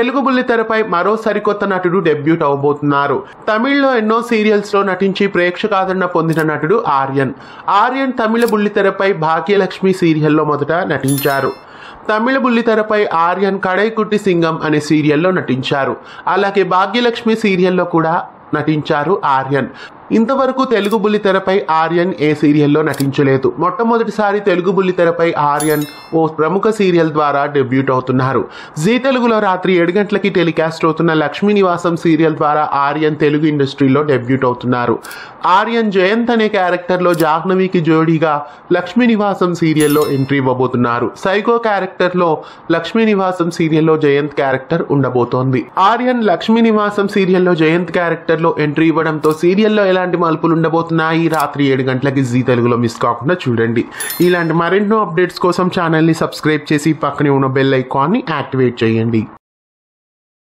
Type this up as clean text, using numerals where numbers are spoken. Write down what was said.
తెలుగు బుల్లితెరపై మరో సరికొత్త నటుడు డెబ్యూట్ అవబోతున్నారు. తమిళ్లో ఎన్నో సీరియల్స్ లో నటించి ప్రేక్షకాదరణ పొందిన నటుడు ఆర్యన్ తమిళ బుల్లితెరపై భాగ్యలక్ష్మి సీరియల్లో మొదట నటించారు. తమిళ బుల్లితెరపై ఆర్యన్ కడైకుట్టి సింగం అనే సీరియల్లో నటించారు. అలాగే భాగ్యలక్ష్మి సీరియల్లో కూడా నటించారు ఆర్యన్. ఇంతవరకు తెలుగు బుల్లితెరపై ఆర్యన్ ఏ సీరియల్లో నటించలేదు. మొట్టమొదటిసారి తెలుగు బుల్లితెరపై ఆర్యన్ ఓ ప్రముఖ సీరియల్ ద్వారా డెబ్యూట్ అవుతున్నారు. జీ తెలుగులో రాత్రి 7 గంటలకి టెలికాస్ట్ అవుతున్న లక్ష్మీ నివాసం సీరియల్ ద్వారా ఆర్యన్ తెలుగు ఇండస్ట్రీలో డెబ్యూట్ అవుతున్నారు. ఆర్యన్ జయంత్ అనే క్యారెక్టర్లో జాహ్నవికి జోడీగా లక్ష్మీ నివాసం సీరియల్లో ఎంట్రీ ఇవ్వబోతున్నారు. సైకో క్యారెక్టర్లో లక్ష్మీ నివాసం సీరియల్లో జయంత్ క్యారెక్టర్ ఉండబోతోంది. ఆర్యన్ లక్ష్మీ నివాసం సీరియల్లో జయంత్ క్యారెక్టర్లో ఎంట్రీ ఇవ్వడంతో సీరియల్లో ఎలాంటి మలుపులు ఉండబోతున్నాయి రాత్రి 7 గంటలకి జీ తెలుగులో మిస్ కాకుండా చూడండి. ఇలాంటి మరెన్నో అప్డేట్స్ కోసం ఛానల్ని సబ్స్క్రైబ్ చేసి పక్కనే ఉన్న బెల్ ఐకాన్ని యాక్టివేట్ చేయండి.